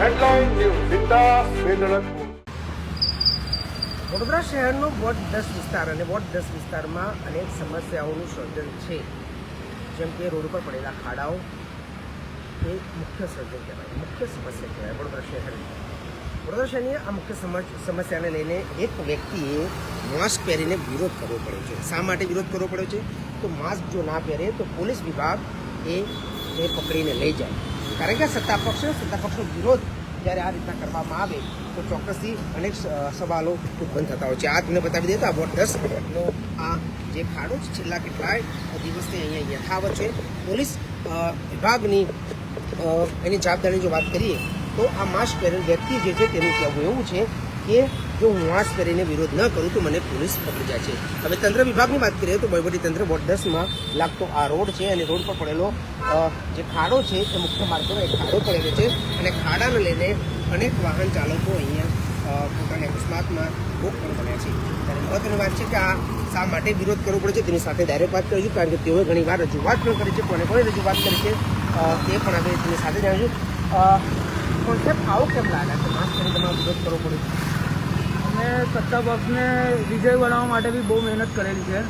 Headline news जिंदा वेदनपुर। વડોદરા શહેરનો ward 10 વિસ્તાર અને વોર્ડ 10 વિસ્તારમાં અનેક સમસ્યાઓનું સર્જન છે, જેમ કે રોડ પર પડેલા ખાડાઓ એ મુખ્ય સર્જન કહેવાય, મુખ્ય સમસ્યા કહેવાય વડોદરા શહેરની આ મુખ્ય સમસ્યાને લઈને એક વ્યક્તિએ માસ્ક પહેરીને વિરોધ કરવો પડ્યો છે। શા માટે વિરોધ કરવો પડ્યો છે? તો માસ્ક જો ના પહેરે તો પોલીસ વિભાગ એ પકડીને લઈ જાય, કારણ કે સત્તાપક્ષનો વિરોધ જ્યારે આ રીતના કરવામાં આવે તો ચોક્કસથી અનેક સવાલો ઉત્પન્ન થતા હોય છે। આ તમને બતાવી દઈએ તો આ વોર્ડ 10નો આ જે ખાડો છે છેલ્લા કેટલાય દિવસથી અહીંયા યથાવત છે। પોલીસ વિભાગની એની જવાબદારીની જો વાત કરીએ તો આ માસ્ક પહેરેલ વ્યક્તિ જે છે તેનું કહેવું એવું છે કે જો હું માસ્ક પહેરીને વિરોધ ન કરું તો મને પોલીસ પકડી જાય છે। હવે તંત્ર વિભાગની વાત કરીએ તો વહીવટીતંત્ર વોર્ડ 10માં લાગતો આ રોડ છે અને રોડ પર પડેલો જે ખાડો છે એ મુખ્ય માર્ગનો એક ખાડો પડેલો છે અને ખાડાને લઈને અનેક વાહન ચાલકો અહીંયા પોતાના અકસ્માતમાં ભોગ પણ બન્યા છે। ત્યારે મહત્વની વાત છે કે આ શા માટે વિરોધ કરવો પડે છે તેની સાથે ડાયરેક્ટ વાત કરીશું, કારણ કે તેઓએ ઘણી વાર રજૂઆત પણ કરી છે, કોને રજૂઆત કરી છે તે પણ આપણે તેની સાથે જાણીશું। કોન્સેપ્ટ આવો કેમ લાગ્યા કે માસ્ક કરી તમારો વિરોધ કરવો પડે? અને સત્તા પક્ષને વિજય બનાવવા માટે બી બહુ મહેનત કરેલી છે,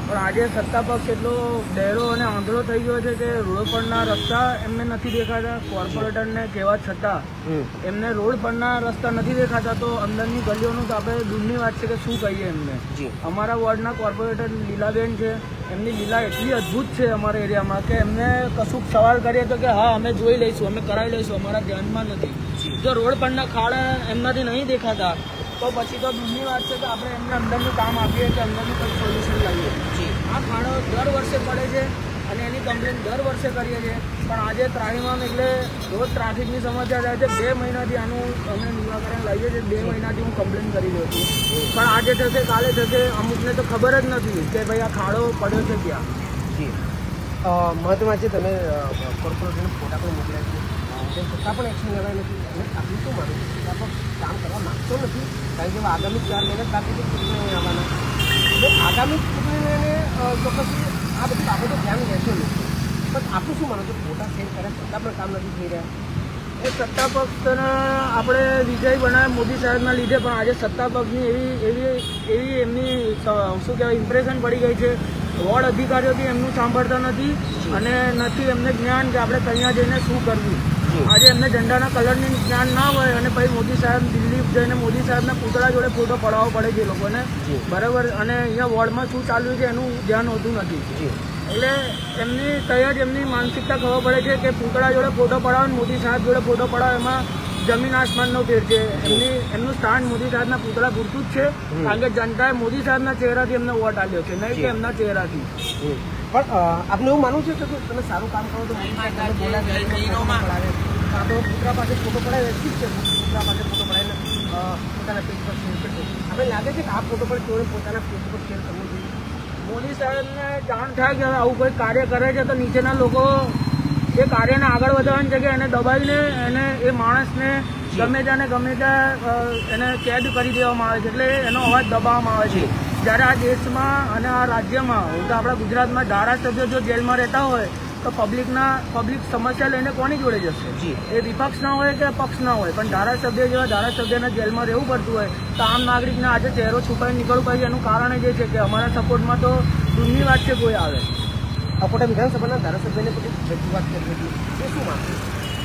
પણ આજે સત્તા પક્ષ એટલો ડેરો અને આંધળો થઈ ગયો છે કે રોડ પરના રસ્તા એમને નથી દેખાતા। કોર્પોરેટરને કહેવા છતાં એમને રોડ પરના રસ્તા નથી દેખાતા, તો અંદરની ગલીઓનું તો આપણે દૂરની વાત છે કે શું કહીએ એમને। અમારા વોર્ડના કોર્પોરેટર લીલાબેન છે, એમની લીલા એટલી અદ્ભુત છે અમારા એરિયામાં કે એમને કશુંક સવાલ કરીએ તો કે હા અમે જોઈ લઈશું, અમે કરાવી લઈશું, અમારા ધ્યાનમાં નથી। જો રોડ પરના ખાડા એમનાથી નહીં દેખાતા તો પછી તો દૂરની વાત છે કે આપણે એમને અંદરનું કામ આપીએ કે અંદરનું કંઈક સોલ્યુશન લાવીએ। આ ખાડો દર વર્ષે પડે છે અને એની કમ્પ્લેન દર વર્ષે કરીએ છીએ, પણ આજે ત્રાહીમામ એટલે રોજ ટ્રાફિકની સમસ્યા થાય છે। 2 મહિનાથી આનું અમે નિરાકરણ લાવીએ છીએ, 2 મહિનાથી હું કમ્પ્લેન કરી રહ્યો છું, પણ આજે થશે કાલે થશે, અમુકને તો ખબર જ નથી કે ભાઈ આ ખાડો પડ્યો છે ક્યાં। મહત્વમાં છે તમે કોર્પોરેટરને ફોટા પણ મોકલ્યા છે, છતાં પણ એક્શન લેવાય નથી, અને આપણે શું માનું છું છતાં પણ કામ કરવા માગતો નથી, કારણ કે આગામી 4 મહિના બાકી ચૂંટણી આવવાના, એટલે આગામી ચૂંટણીને ચોક્કસથી આ બધી બાબતો ધ્યાન લેશો નહીં, પણ આપણું શું માનો છો ફોટા સેન્ડ કર્યા છતાં પણ કામ નથી થઈ રહ્યા? એ સત્તા પક્ષને આપણે વિજય બનાવ્યા મોદી સાહેબના લીધે, પણ આજે સત્તા પક્ષની એવી એમની શું કહેવાય ઇમ્પ્રેશન પડી ગઈ છે, વોર્ડ અધિકારીઓથી એમનું સાંભળતા નથી અને નથી એમને જ્ઞાન કે આપણે ત્યાં જઈને શું કરવું। આજે એમને ઝંડાના કલરની જ્ઞાન ના હોય અને પછી મોદી સાહેબ દિલ્હી જઈને મોદી સાહેબના પૂતળા જોડે ફોટો પડાવવો પડે છે એ લોકોને, બરાબર, અને અહીંયા વોર્ડમાં શું ચાલ્યું છે એનું ધ્યાન હોતું નથી। એટલે એમની તૈયાર એમની માનસિકતા ખબર પડે છે કે પૂતળા જોડે ફોટો પડાવો અને મોદી સાહેબ જોડે ફોટો પડાવો, એમાં જમીન આસમાનનો ફેર છે। એમનું સ્થાન મોદી સાહેબના પૂતળા પૂરતું જ છે, કારણ કે જનતાએ મોદી સાહેબના ચહેરાથી એમને વોટ આપ્યો છે, નહીં કે એમના ચહેરાથી। પણ આપણે એવું માનવું છે કે તમે સારું કામ કરો તો પુતળા પાસે ફોટો પડાવે ઠીક છે, પુતળા પાસે ફોટો પડાવીને પોતાના પેજ પર શેર કરજો, આપણે લાગે છે કે આ ફોટો પર તેઓએ પોતાના પેજ પર શેર કરવો જોઈએ? મોદી સાહેબને જાણ થાય કે આવું કોઈ કાર્ય કરે છે તો નીચેના લોકો એ કાર્યને આગળ વધારવાની જગ્યાએ એને દબાવીને એને એ માણસને ગમે ત્યાં એને કેદ કરી દેવામાં આવે છે, એટલે એનો અવાજ દબાવવામાં આવે છે। જ્યારે આ દેશમાં અને આ રાજ્યમાં તો આપણા ગુજરાતમાં ધારાસભ્યો જો જેલમાં રહેતા હોય તો પબ્લિક સમસ્યા લઈને કોની જોડે જશે? એ વિપક્ષના હોય કે પક્ષના હોય, પણ ધારાસભ્ય જેવા ધારાસભ્યને જેલમાં રહેવું પડતું હોય તો આમ નાગરિકને આજે ચહેરો છુપાઈને નીકળવું પડે છે। એનું કારણ એ છે કે અમારા સપોર્ટમાં તો દૂરની વાત છે કોઈ આવે। અકોટા વિધાનસભાના ધારાસભ્યને પછી રજૂઆત કરવી હતી, એ શું માનવું?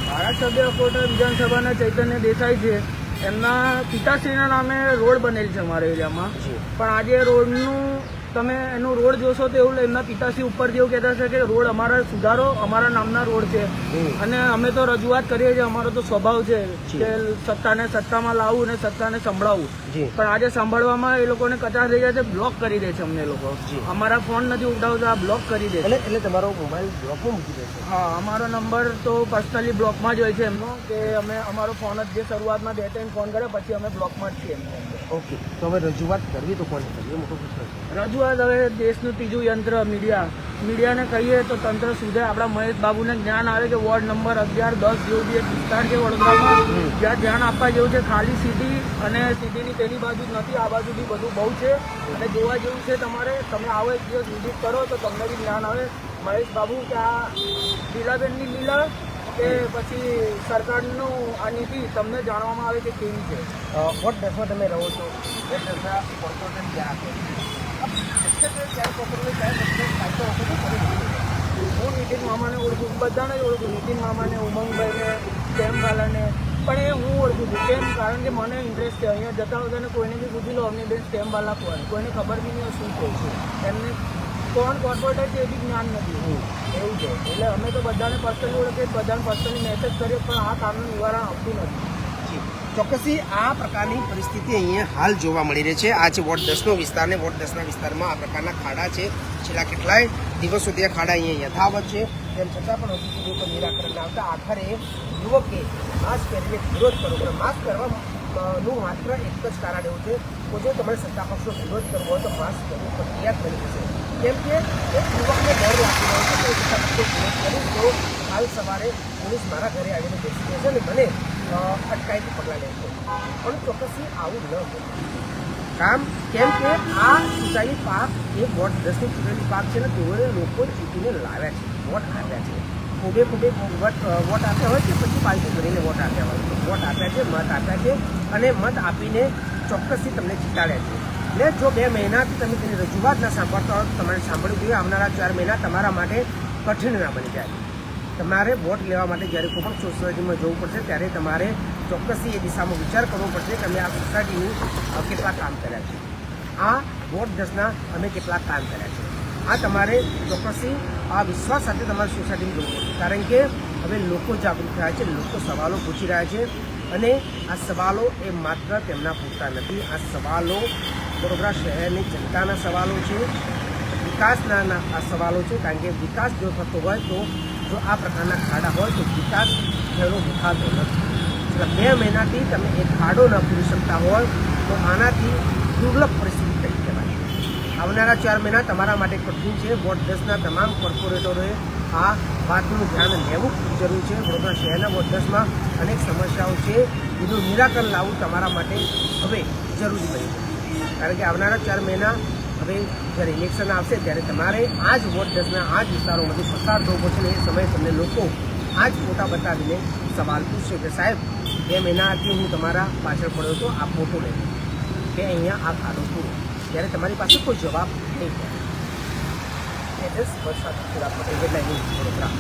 ધારાસભ્ય અકોટા વિધાનસભાના ચૈતન્ય દેસાઈ છે, એમના પિતાશ્રીના નામે રોડ બનેલ છે અમારા એરિયામાં, પણ આજે રોડનું તમે એનું રોડ જોશો તો એવું એમના પિતાશ્રી ઉપરથી એવું કહેતા છે કે રોડ અમારા સુધારો, અમારા નામના રોડ છે, અને અમે તો રજૂઆત કરીએ છીએ, અમારો તો સ્વભાવ છે કે સત્તાને સત્તામાં લાવવું અને સત્તાને સંભળાવવું, પણ આજે સાંભળવામાં એ લોકોને કચાશ થઈ જાય છે, બ્લોક કરી દે છે અમને લોકો, અમારા ફોન નથી ઉઠાવતા, બ્લોક કરી દે છે। એટલે તમારો મોબાઈલ બ્લોકમાં મૂકી દે છે? હા, અમારો નંબર તો પર્સનલી બ્લોકમાં જ હોય છે એમનો, કે અમે અમારો ફોન જ જે શરૂઆતમાં 2-3 ફોન કરે પછી અમે બ્લોકમાં જ છીએ એમને। ઓકે, તો હવે રજૂઆત કરવી તો કોને કરવી? એ મોટો પ્રશ્ન છે। રજૂઆત હવે દેશનું ત્રીજું યંત્ર મીડિયાને કહીએ તો તંત્ર સુધે, આપણા મહેશ બાબુને જ્ઞાન આવે કે વોર્ડ નંબર 11, 10 જેવું બી એક વિસ્તાર છે વડોદરામાં જ્યાં ધ્યાન આપવા જેવું છે, ખાલી સિટી અને સિટીની તેની બાજુ જ નથી, આ બાજુ બી બધું બહુ છે અને જોવા જેવું છે। તમે આવો એક દિવસ વિઝિટ કરો તો તમને બી જ્ઞાન આવે મહેશ બાબુ કે આ લીલાબેનની લીલા કે પછી સરકારનું આ નીતિ તમને જાણવામાં આવે કે કેવી છે? વોટ 10માં તમે રહો છો, વોટ 10ના કોર્પોરેટર ક્યાં આપે ત્યારે કોર્પોરેટર ક્યારે ફાયદો હશે તો કરી હું નીતિન મામાને ઓળખું, બધાને જ ઓળખું, નીતિન મામાને, ઉમંગભાઈને, સ્ટેમ્પવાલાને, પણ એ હું ઓળખું છું. કેમ? કારણ કે મને ઇન્ટરેસ્ટ છે. અહીંયા જતા વખતે કોઈને બી પૂછી લો અમને બેન સ્ટેમ્પવાલા કોઈને ખબર બી નહીં શું કહે છે, એમને કોણ કોર્પોરેટર છે એ બી જ્ઞાન નથી. એવું છે. એટલે અમે તો બધાને પર્સનલી ઓળખીએ, બધાને પર્સનલી મેસેજ કરીએ, પણ આ કામનું નિવારણ આવતું નથી. ચોક્કસથી આ પ્રકારની પરિસ્થિતિ અહીંયા હાલ જોવા મળી રહી છે. આ છે વોર્ડ 10નો વિસ્તાર ને વોર્ડ 10ના વિસ્તારમાં આ પ્રકારના ખાડા છે. છેલ્લા કેટલાય દિવસોથી આ ખાડા અહીંયા યથાવત છે. તેમ છતાં પણ હજુ સુધી કોઈ નિરાકરણ ના આવતા આખરે યુવકે માસ્ક પહેરીને વિરોધ કરવો પડે. માસ્ક પહેરવાનું માત્ર એક જ કારણ એવું છે કે જો તમારે સત્તા પક્ષનો વિરોધ કરવો હોય તો માસ્ક પહેરવું ફરજિયાત બની જશે. કેમ કે એક યુવકને ડર લાગી રહ્યો છે કે સત્તા પક્ષનો વિરોધ કરીશ તો કાલ સવારે પોલીસ મારા ઘરે આવીને બેસી જશે ને મને અટકાયતી પગલાં લેશે. પણ ચોક્કસથી આવું ન હોય કામ. કેમ કે આ ચૂંટાયેલી પાક એ વોર્ડ 10ની ચૂંટાયેલી પાક છે ને તેઓએ લોકો ચૂંટીને લાવ્યા છે, વોટ આપ્યા છે. ખૂબે વોટ આપ્યા હોય કે પછી પાલટી કરીને વોટ આપ્યા હોય તો વોટ આપ્યા છે, મત આપ્યા છે અને મત આપીને ચોક્કસથી તમને જીતાડ્યા છે. ને જો 2 મહિનાથી તમે તેની રજૂઆત ના સાંભળતા હોય તો તમારે સાંભળવું જોઈએ. આવનારા 4 મહિના તમારા માટે કઠિન ના બની જાય. તમારે વોટ લેવા માટે જ્યારે કોઈ પણ સોસાયટીમાં જવું પડશે ત્યારે તમારે ચોક્કસથી એ દિશામાં વિચાર કરવો પડશે કે અમે આ સોસાયટીની કેટલા કામ કર્યા છે, આ વોર્ડ 10ના અમે કેટલા કામ કર્યા છે. આ તમારે ચોક્કસથી આ વિશ્વાસ સાથે તમારે સોસાયટીમાં જવું પડશે. કારણ કે હવે લોકો જાગૃત થયા છે, લોકો સવાલો પૂછી રહ્યા છે અને આ સવાલો એ માત્ર તેમના પૂરતા નથી. આ સવાલો વડોદરા શહેરની જનતાના સવાલો છે, વિકાસના આ સવાલો છે. કારણ કે વિકાસ જો થતો હોય તો જો આ પ્રકારના ખાડા હોય તો વિકાસ થયેલો દેખાતો નથી. એટલે 2 મહિનાથી તમે એક ખાડો ન પૂરી શકતા હોય તો આનાથી દુર્લભ પરિસ્થિતિ થઈ કહેવાય. આવનારા 4 મહિના તમારા માટે કઠિન છે. વોર્ડ 10ના તમામ કોર્પોરેટરોએ આ વાતનું ધ્યાન લેવું ખૂબ જરૂરી છે. વડોદરા શહેરના વોર્ડ 10માં અનેક સમસ્યાઓ છે, એનું નિરાકરણ લાવવું તમારા માટે હવે જરૂરી બની છે. કારણ કે આવનારા 4 મહિના હવે જ્યારે ઇલેક્શન આવશે ત્યારે તમારે આ જ વોર્ડ 10ના આ જ વિસ્તારોમાંથી પસાર થવું પડશે ને એ સમયે તમને લોકો આ જ ફોટા બતાવીને સવાલ પૂછશે કે સાહેબ 2 મહિનાથી હું તમારા પાછળ પડ્યો હતો, આ ફોટો લઈ કે અહીંયા આ ખાડો પૂરો, ત્યારે તમારી પાસે કોઈ જવાબ નહીં મળે. વરસાદ વડોદરા.